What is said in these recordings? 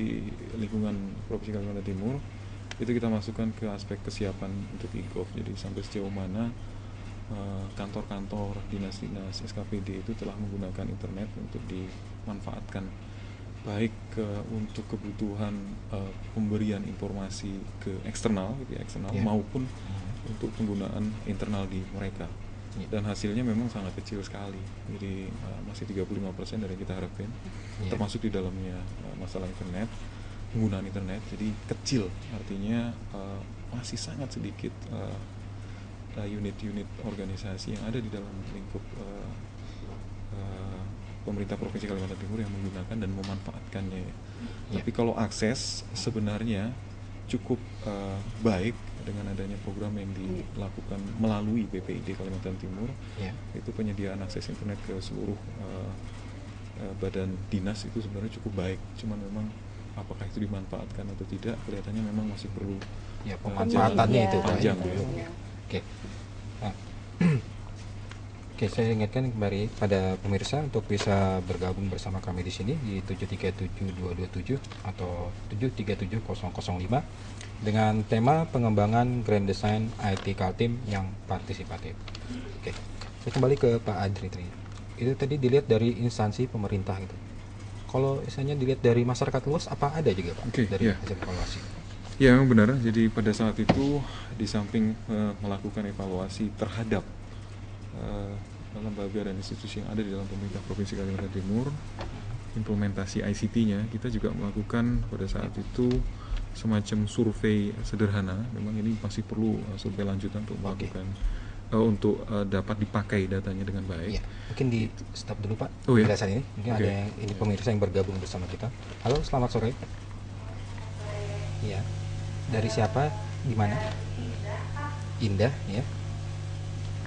di lingkungan Provinsi Kalimantan Timur itu kita masukkan ke aspek kesiapan untuk e-golf. Jadi sampai sejauh mana kantor-kantor, dinas-dinas SKPD itu telah menggunakan internet untuk dimanfaatkan baik untuk kebutuhan pemberian informasi ke eksternal, gitu ya, eksternal maupun untuk penggunaan internal di mereka. Dan hasilnya memang sangat kecil sekali. Jadi masih 35% dari yang kita harapkan, termasuk di dalamnya masalah internet, penggunaan internet. Jadi kecil, artinya masih sangat sedikit unit-unit organisasi yang ada di dalam lingkup pemerintah Provinsi Kalimantan Timur yang menggunakan dan memanfaatkannya. Tapi kalau akses sebenarnya cukup baik dengan adanya program yang dilakukan melalui BPID Kalimantan Timur. Itu penyediaan akses internet ke seluruh badan dinas itu sebenarnya cukup baik. Cuman memang apakah itu dimanfaatkan atau tidak, kelihatannya memang masih perlu pemanfaatannya itu panjang. Oke. Nah, oke, saya ingatkan kembali pada pemirsa untuk bisa bergabung bersama kami di sini di 737-227 atau 737-005 dengan tema pengembangan Grand Design IT Kaltim yang partisipatif. Oke, saya kembali ke Pak Adri. Itu tadi dilihat dari instansi pemerintah itu. Kalau misalnya dilihat dari masyarakat luas, apa ada juga Pak dari hasil evaluasi? Ya, memang benar. Jadi pada saat itu di samping melakukan evaluasi terhadap lembaga dan institusi yang ada di dalam pemerintah Provinsi Kalimantan Timur, implementasi ICT-nya, kita juga melakukan pada saat itu semacam survei sederhana. Memang ini masih perlu survei lanjutan untuk melakukan untuk dapat dipakai datanya dengan baik. Mungkin di stop dulu Pak penjelasan ini. Mungkin ada yang pemirsa yang bergabung bersama kita. Halo, selamat sore. Iya. Dari siapa? Di mana? Indah, ya.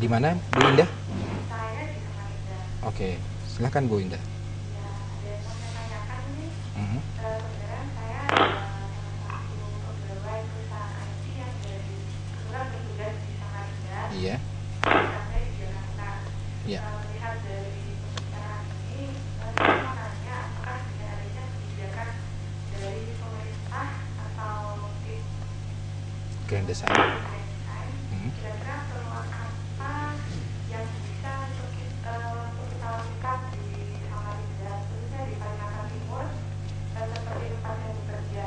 Di mana Bu Indah? Oke, silakan Bu Indah. Iya. Iya. Grand Design. Kira-kira peluang apa yang bisa untuk kita lakukan di Samarinda, khususnya di Kalimantan Timur, seperti tempat yang bekerja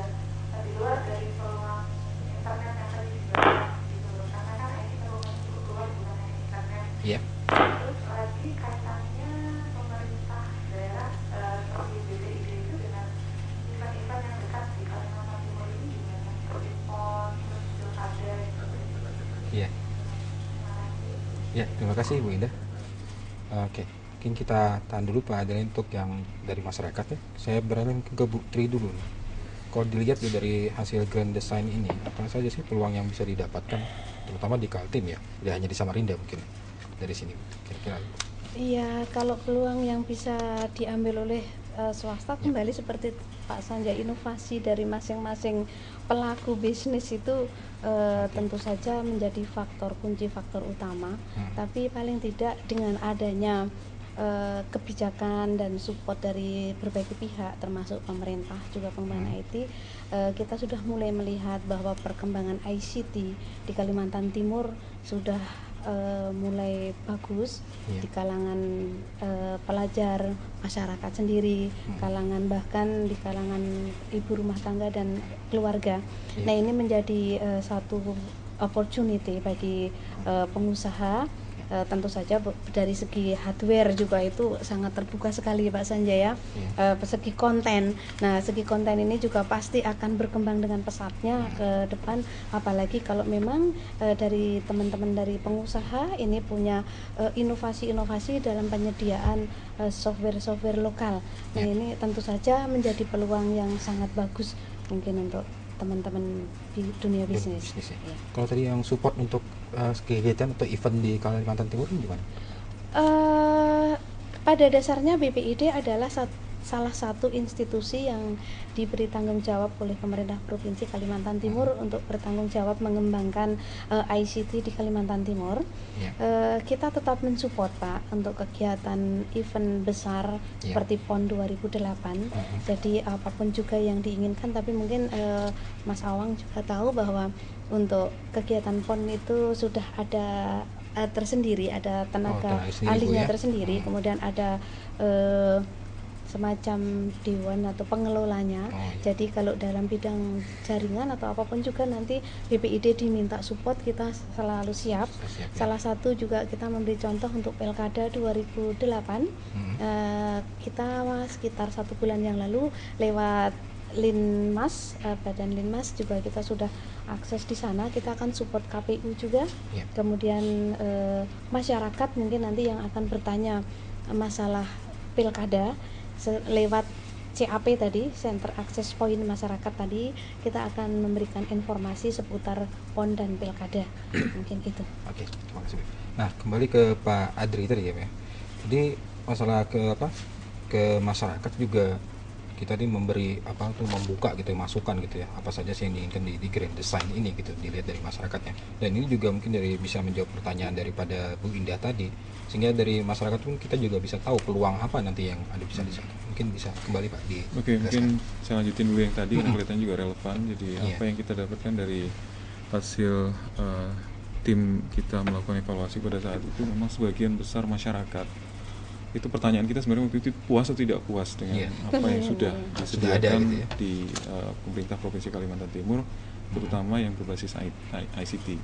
di luar dari peluang internet yang tadi dibahas gitu, karena kan ini peluang cukup luas bukan hanya internet. Terus lagi kaitannya pemerintah daerah seperti BPID itu dengan event-event yang dekat di Kalimantan Timur ini gimana? Seperti PON, Ya, terima kasih Bu Indah. Oke, mungkin kita tahan dulu Pak Adrian untuk yang dari masyarakat ya. Saya beralih ke Bu Tri dulu. Kalau dilihat dari hasil Grand Design ini, apa saja sih peluang yang bisa didapatkan, terutama di Kaltim ya, tidak hanya di Samarinda mungkin dari sini kira-kira. Iya, kalau peluang yang bisa diambil oleh swasta kembali seperti Pak Sanjay, inovasi dari masing-masing pelaku bisnis itu tentu saja menjadi kunci faktor utama. Tapi paling tidak dengan adanya kebijakan dan support dari berbagai pihak termasuk pemerintah juga pengembangan IT, kita sudah mulai melihat bahwa perkembangan ICT di Kalimantan Timur sudah mulai bagus di kalangan pelajar, masyarakat sendiri, bahkan di kalangan ibu rumah tangga dan keluarga. Nah, ini menjadi satu opportunity bagi pengusaha. Tentu saja dari segi hardware juga itu sangat terbuka sekali Pak Sanjay ya. Segi konten. Nah, segi konten ini juga pasti akan berkembang dengan pesatnya ke depan, apalagi kalau memang dari teman-teman dari pengusaha ini punya inovasi-inovasi dalam penyediaan software lokal. Nah, ini tentu saja menjadi peluang yang sangat bagus mungkin untuk teman-teman di dunia bisnis. Kalau tadi yang support untuk kegiatan atau event di Kalimantan Timur ini gimana? Pada dasarnya BPID adalah salah satu institusi yang diberi tanggung jawab oleh pemerintah Provinsi Kalimantan Timur untuk bertanggung jawab mengembangkan ICT di Kalimantan Timur. Kita tetap mensupport Pak untuk kegiatan event besar seperti PON 2008. Jadi apapun juga yang diinginkan, tapi mungkin Mas Awang juga tahu bahwa untuk kegiatan PON itu sudah ada tersendiri, ada tenaga ahlinya tersendiri, kemudian ada semacam dewan atau pengelolanya. Jadi kalau dalam bidang jaringan atau apapun juga nanti BPID diminta support, kita selalu siap. Salah satu juga kita memberi contoh untuk Pilkada 2008. Kita sekitar 1 bulan yang lalu lewat Linmas, Badan Linmas juga kita sudah akses di sana. Kita akan support KPU juga. Kemudian masyarakat mungkin nanti yang akan bertanya masalah pilkada lewat CAP tadi, Center Access Point Masyarakat tadi, kita akan memberikan informasi seputar PON dan pilkada. Mungkin itu. Oke, terima kasih. Nah, kembali ke Pak Adri tadi ya, Pak. Jadi masalah ke masyarakat juga kita tadi memberi untuk membuka gitu masukan gitu ya, apa saja sih yang diinginkan di grand design ini gitu, dilihat dari masyarakatnya. Dan ini juga mungkin bisa menjawab pertanyaan daripada Bu Indah tadi, sehingga dari masyarakat pun kita juga bisa tahu peluang apa nanti yang ada bisa di sana. Mungkin bisa kembali Pak di. Oke, mungkin saya lanjutin dulu yang tadi, karena kelihatannya juga relevan. Jadi apa yang kita dapatkan dari hasil tim kita melakukan evaluasi pada saat itu, memang sebagian besar masyarakat itu pertanyaan kita sebenarnya waktu itu puas atau tidak puas dengan apa yang sudah disediakan gitu ya, di pemerintah Provinsi Kalimantan Timur, terutama yang berbasis ICT.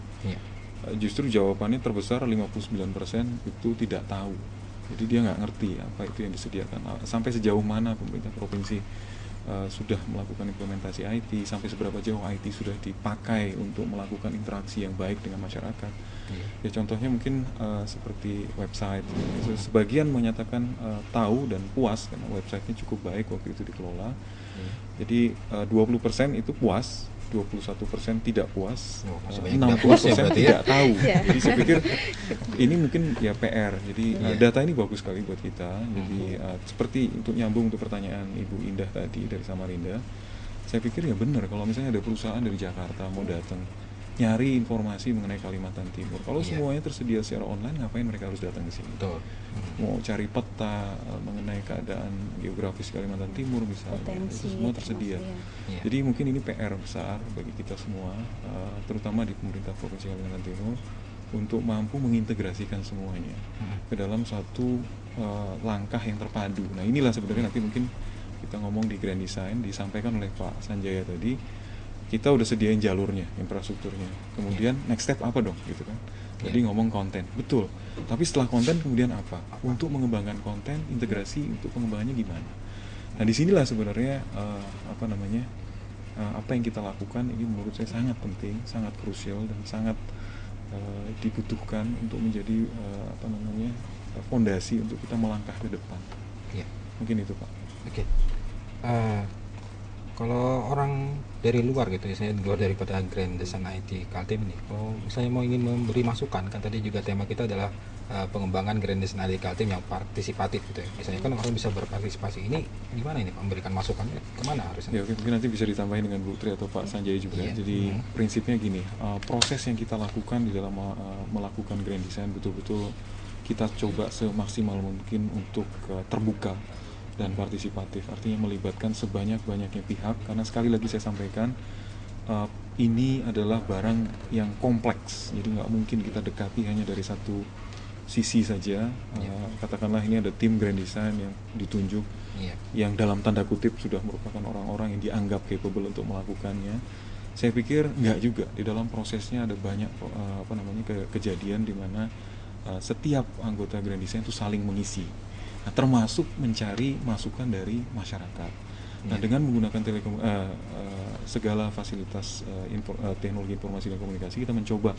Justru jawabannya terbesar 59% itu tidak tahu. Jadi dia nggak ngerti apa itu yang disediakan, sampai sejauh mana pemerintah provinsi sudah melakukan implementasi IT, sampai seberapa jauh IT sudah dipakai untuk melakukan interaksi yang baik dengan masyarakat. Ya contohnya mungkin seperti website. Sebagian menyatakan tahu dan puas karena websitenya cukup baik waktu itu dikelola. Jadi 20% itu puas, 21% tidak puas, 60% tidak tahu. Jadi saya pikir ini mungkin ya PR. Jadi data ini bagus sekali buat kita. Jadi seperti untuk nyambung untuk pertanyaan Ibu Indah tadi dari Samarinda, saya pikir ya benar kalau misalnya ada perusahaan dari Jakarta mau datang nyari informasi mengenai Kalimantan Timur. Kalau semuanya tersedia secara online, ngapain mereka harus datang ke sini? Mau cari peta mengenai keadaan geografis Kalimantan Timur misalnya, itu semua tersedia. Jadi mungkin ini PR besar bagi kita semua, terutama di pemerintah Provinsi Kalimantan Timur, untuk mampu mengintegrasikan semuanya ke dalam satu langkah yang terpadu. Nah inilah sebenarnya nanti mungkin kita ngomong di Grand Design, disampaikan oleh Pak Sanjaya tadi, kita udah sediain jalurnya, infrastrukturnya. Kemudian next step apa dong, gitu kan? Jadi ngomong konten, betul. Tapi setelah konten kemudian apa? Untuk mengembangkan konten, integrasi untuk pengembangannya gimana? Nah disinilah sebenarnya apa yang kita lakukan ini menurut saya sangat penting, sangat krusial dan sangat dibutuhkan untuk menjadi fondasi untuk kita melangkah ke depan. Mungkin itu Pak. Oke. Kalau orang dari luar gitu ya, saya luar daripada Grand Design IT Kaltim ini, kalau misalnya mau ingin memberi masukan, kan tadi juga tema kita adalah pengembangan Grand Design IT Kaltim yang partisipatif gitu ya. Misalnya kan orang bisa berpartisipasi, ini gimana ini Pak, memberikan masukan kemana harusnya? Ya oke, mungkin nanti bisa ditambahin dengan Bu Tri atau Pak Sanjaya juga. Jadi prinsipnya gini, proses yang kita lakukan di dalam melakukan Grand Design betul-betul kita coba semaksimal mungkin untuk terbuka dan partisipatif, artinya melibatkan sebanyak-banyaknya pihak, karena sekali lagi saya sampaikan ini adalah barang yang kompleks, jadi nggak mungkin kita dekati hanya dari satu sisi saja. Katakanlah ini ada tim Grand Design yang ditunjuk, yang dalam tanda kutip sudah merupakan orang-orang yang dianggap capable untuk melakukannya. Saya pikir nggak juga, di dalam prosesnya ada banyak kejadian di mana setiap anggota Grand Design itu saling mengisi. Nah, termasuk mencari masukan dari masyarakat. Nah, dengan menggunakan segala fasilitas teknologi informasi dan komunikasi, kita mencoba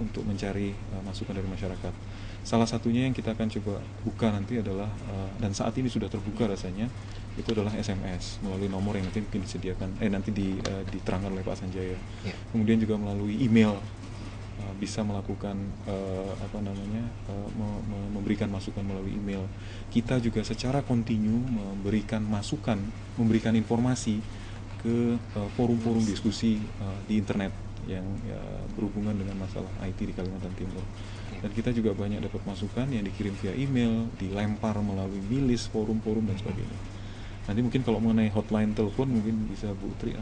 untuk mencari masukan dari masyarakat. Salah satunya yang kita akan coba buka nanti adalah, dan saat ini sudah terbuka rasanya, itu adalah SMS melalui nomor yang nanti mungkin disediakan, diterangkan oleh Pak Sanjaya. Kemudian juga melalui email bisa melakukan memberikan masukan melalui email. Kita juga secara kontinu memberikan masukan, memberikan informasi ke forum-forum diskusi di internet yang berhubungan dengan masalah IT di Kalimantan Timur. Dan kita juga banyak dapat masukan yang dikirim via email, dilempar melalui milis, forum-forum dan sebagainya. Nanti mungkin kalau mengenai hotline telepon mungkin bisa Bu Tri